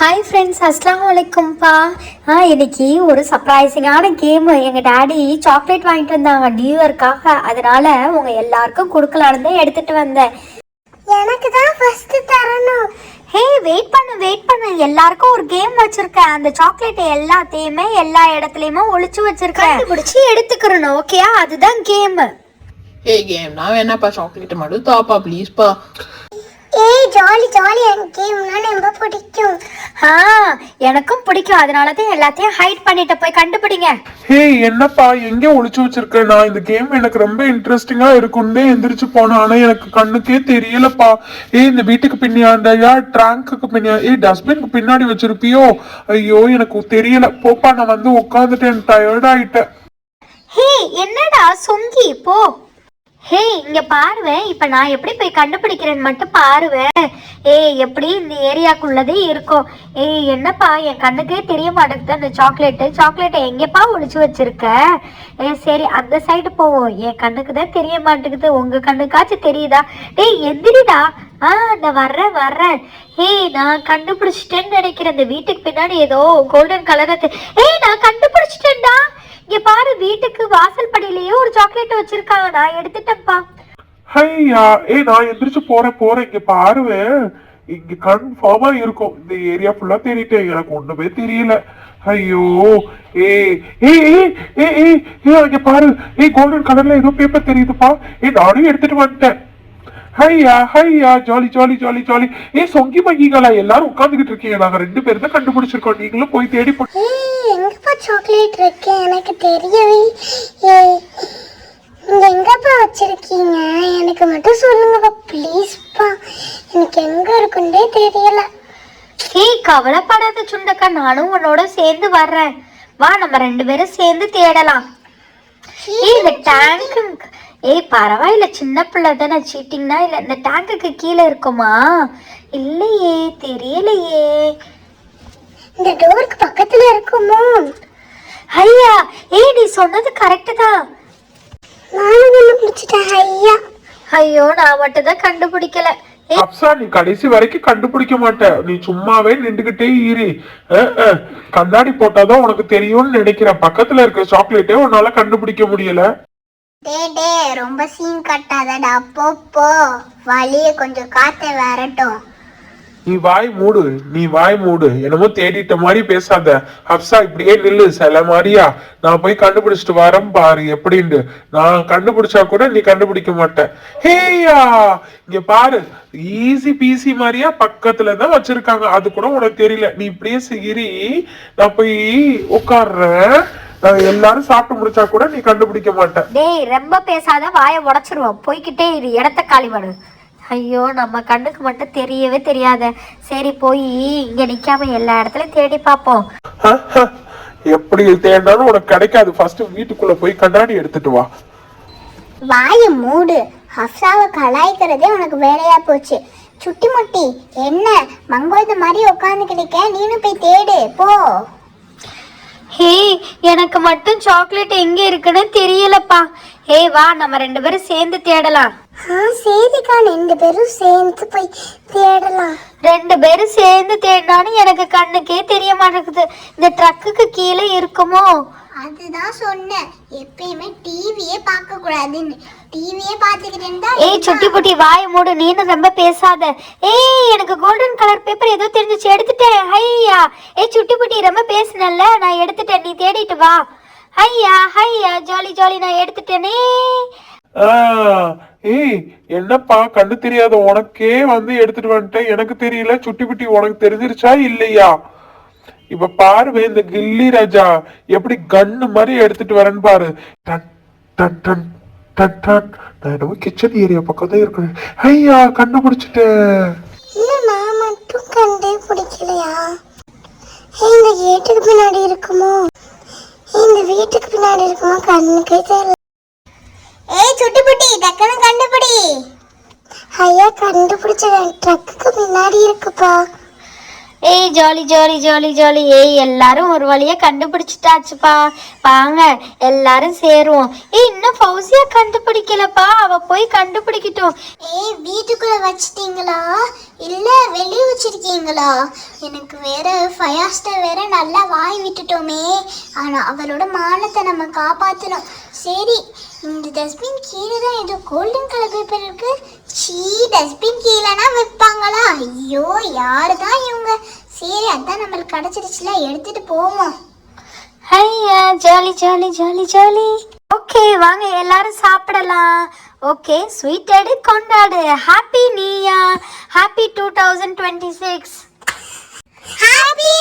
Hi friends, அஸ்ஸலாமு அலைக்கும்பா. இன்னைக்கு ஒரு சர்ப்ரைசிங்கான கேமு. எங்கள் டாடி சாக்லேட் வாங்கிட்டு வந்தாங்க நியூ இயர்க்காக. அதனால உங்கள் எல்லாருக்கும் கொடுக்கலான்னு தான் எடுத்துகிட்டு வந்தேன். எனக்கு தான் ஃபர்ஸ்ட் தரணும். ஹே, வெயிட் பண்ணு. எல்லாருக்கும் ஒரு கேம் வச்சிருக்கேன். அந்த சாக்லேட்டை எல்லாத்தையுமே எல்லா இடத்துலையுமே ஒளிச்சு வச்சிருக்கேன். பிடிச்சி எடுத்துக்கிறணும், ஓகேயா? அதுதான் கேமு. கேம் நான் வேணாப்பா, சாக்லேட் மட்டும் தாப்பா ப்ளீஸ்ப்பா. ஏய் ஜாலி எனக்கு கேம்னா ரொம்ப பிடிக்கும். எனக்கும் பிடிக்கும். அதனால தான் எல்லாத்தையும் ஹைட் பண்ணிட்டு போய் கண்டுபிடிங்க. ஹே, என்னப்பா எங்க ஒளிச்சு வச்சிருக்க? நான் இந்த கேம் எனக்கு ரொம்ப இன்ட்ரெஸ்டிங்கா இருக்கும்னே எந்திரிச்சு போனேன். ஆனா எனக்கு கண்ணுக்கே தெரியலப்பா. இந்த வீட்டுக்கு பின்னாடியா, ட்ராங்குக்கு பின்னாடி, டஸ்ட்பினுக்கு பின்னாடி வச்சிருப்பியோ? ஐயோ, எனக்கு தெரியல. போப்பா, நான் வந்து உட்காந்துட்டேன், டயர்ட் ஆயிட்டேன். ஹே, என்னடா சொங்கி போ. ஹே, இங்க பாருவேன். இப்ப நான் எப்படி போய் கண்டுபிடிக்கிறேன்னு மட்டும் பாருவேன். எப்படி இந்த ஏரியாக்குள்ளதே இருக்கும். என்னப்பா, என் கண்ணுக்கே தெரிய மாட்டேங்குது அந்த சாக்லேட்டை எங்கப்பா ஒளிச்சு வச்சிருக்க? சரி, அந்த சைடு போவோம். என் கண்ணுக்கு தான் தெரிய மாட்டேங்குது. உங்க கண்ணுக்காச்சும் தெரியுதா? எந்திரிடா. நான் வர்றேன். நான் கண்டுபிடிச்சிட்டேன்னு நினைக்கிறேன். இந்த வீட்டுக்கு பின்னாடி ஏதோ கோல்டன் கலர். நான் கண்டுபிடிச்சிட்டேன்டா. இங்க பாரு, வீட்டுக்கு வாசல் படியிலேயே ஒரு சாக்லேட் வச்சிருக்காங்க. நான் எடுத்துட்டேன்ப்பா. ஐயா, நான் எந்திரிச்சு போறேன். இங்க பாருவேன். இங்க கன்ஃபார்மா இருக்கும். இந்த ஏரியா ஃபுல்லா தேடிட்டேன், எனக்கு ஒண்ணுமே தெரியல. ஐயோ, இங்க பாரு. கோல்டன் கலர்ல ஏதோ பேப்பர் தெரியுதுப்பா. நானும் எடுத்துட்டு வந்துட்டேன். ஹையா, ஜாலி. சொங்கி மங்கிங்களா, எல்லாரும் உட்கார்ந்துகிட்டு இருக்கீங்க. நாங்க 2 பேரும் தான் கண்டுபிடிச்சிருக்கோம். நீங்களும் போய் தேடி எங்கப்பா சாக்லேட் இருக்கு? எனக்கு தெரியவே. எங்கப்பா வச்சிருக்கீங்க? எனக்கு மட்டும் சொல்லுங்கப்பா ப்ளீஸ்ப்பா. எனக்கு எங்க இருக்குன்னே தெரியல. கவலைப்படாத சுண்டக்கா, நானும் உன்னோட சேர்ந்து வர்றேன். வா, நம்ம 2 பேரும் சேர்ந்து தேடலாம். இந்த டேங்க்கு பரவாயில்ல, சின்ன பிள்ளை தானே. சீட்டிங்னா இல்லை. இந்த டேங்குக்கு கீழே இருக்குமா? இல்லையே, தெரியலையே. இந்த டோருக்கு பக்கத்துல இருக்குமோ? ஐயா, நீ சொன்னது கரெக்ட் தான். நானும் கண்டுபிடிச்சிட்டேன். ஐயோ, நான் மட்டும் தான் கண்டுபிடிக்கல. அப்சா, நீ கடைசி வரைக்கும் கண்டுபிடிக்க மாட்ட. நீ சும்மாவே நின்றுகிட்டே இரு. கண்ணாடி போட்டாதான் உனக்கு தெரியும்னு நினைக்கிறேன். பக்கத்துல இருக்க சாக்லேட்டே உன்னால கண்டுபிடிக்க முடியல. டே ரொம்ப சீன் கட்டாதடா. போ வழிய கொஞ்சம் காத்த வரட்டும். நீ வாய் மூடு. என்னமோ தேடிட்ட மாதிரி பேசாத. ஹப்சா, இப்படியே நில்லு சில மாதிரியா. நான் போய் கண்டுபிடிச்சிட்டு வரேன் பாரு எப்படின்னு. நான் கண்டுபிடிச்சா கூட நீ கண்டுபிடிக்க மாட்டேன். ஹேயா, இங்க பாரு. ஈஸி பீசி மாதிரியா பக்கத்துலதான் வச்சிருக்காங்க. அது கூட உனக்கு தெரியல. நீ இப்படியே சிகிரி. நான் போய் உட்கார்றேன். எல்லாரும் சாப்பிட்டு முடிச்சா கூட நீ கண்டுபிடிக்க மாட்டேன். டேய், ரொம்ப பேசாத, வாயை உடைச்சிருவோம். போய்கிட்டே இரு, இடத்த காலி பண்ணு. ஐயோ, நம்ம கண்ணுக்கு மட்டும் தெரியவே தெரியாத. சரி, போய் இங்க நிக்காம எல்லா இடத்துலயும் தேடி பார்ப்போம். எப்படி தேடினாலும் உனக்கு கிடைக்காது. ஃபர்ஸ்ட் வீட்டுக்குள்ள போய் கண்ணாடி எடுத்துட்டு வா. வாய மூடு. ஹப்சாவை கலாய்க்கிறதே உனக்கு வேலையா போச்சு. சுட்டி முட்டி, என்ன மங்கோத மாதிரி உட்காந்து கிடைக்க? நீனும் போய் தேடு போ. எனக்கு மட்டும் சாக்லேட் எங்க இருக்குன்னு தெரியலப்பா. வா, நம்ம 2 பேரும் சேர்ந்து தேடலாம். சரிக்கா, 2 பேரும் சேர்ந்து போய் தேடலாம். 2 பேரும் சேர்ந்து தேடினாலும் எனக்கு கண்ணுக்கே தெரிய மாட்டேங்குது. இந்த ட்ரக்குக்கு கீழே இருக்குமோ? அதுதான் சொன்னேன், எப்பயுமே டிவியே பார்க்க கூடாதுன்னு. டிவியே பார்த்துக்கிட்டு இருந்தா. சுட்டி புட்டி, வாய மூடு. நீனும் ரொம்ப பேசாத. எனக்கு கோல்டன் கலர் பேப்பர் ஏதோ தெரிஞ்சிச்சு, எடுத்துட்டேன். ஐயா, சுட்டி புட்டி, ரொம்ப பேசுனல்ல, நான் எடுத்துட்டேன். நீ தேடிட்டு வா. ஐயா, ஜாலி, நான் எடுத்துட்டேனே. என்னப்பா, கண்ணு தெரியாத உனக்கே வந்து எடுத்துட்டு வந்துட்டேன். எனக்கு தெரியல. சுட்டி புட்டி, உனக்கு தெரிஞ்சிருச்சா இல்லையா? இப்ப பாருவே, இந்த கில்லி ராஜா எப்படி கன்னு மாதிரி எடுத்துட்டு வரேன்னு பாரு. நான் என்னமோ கிச்சன் ஏரியா பக்கம் தான் இருக்கேன். ஐயா, கண்டுபிடிச்சிட்டேன். நான் மட்டும் கண்டே பிடிக்கலையா? இந்த வீட்டுக்கு பின்னாடி இருக்குமோ? கண்ணுக்கே தெரியல. சுட்டி புட்டி, டக்குனு கண்டுபிடி. ஐயா, கண்டுபிடிச்சேன். ட்ரக்குக்கு பின்னாடி இருக்குப்பா. ஏய் ஜாலி ஜாலி ஜாலி ஜாலி. ஏய் எல்லாரும் ஒரு வழியா கண்டுபிடிச்சிட்டாச்சுப்பா. வாங்க எல்லாரும் சேருவோம். ஏய் இன்னும் ஃபௌசியா கண்டுபிடிக்கலப்பா. அவ போய் கண்டுபிடிக்கட்டும். ஏய் வீட்டுக்குள்ள வச்சிட்டீங்களா இல்ல வெளியே வச்சிருக்கீங்களா? எனக்கு வேற ஃபயாஸ்டர் வேற நல்லா வாய் விட்டுட்டோமே. ஆனா அவளோட மானத்தை நம்ம காப்பாத்தணும். சரி, இந்த டஸ்ட்பின் கீழே தான் ஏதோ கோல்டன் கலர் பேப்பர் இருக்கு. சீ, டஸ்ட்பின் கீழேனா வைப்பாங்களா? ஐயோ, யாரு தான் இவங்க? சரி, அதான் நம்மளுக்கு கிடைச்சிருச்சுல, எடுத்துட்டு போவோம். ஐயா jolly jolly jolly jolly. Okay வாங்க எல்லாரும் சாப்பிடலாம். ஓகே ஸ்வீட் எடு கொண்டாடு. Happy new year. Happy 2026. Happy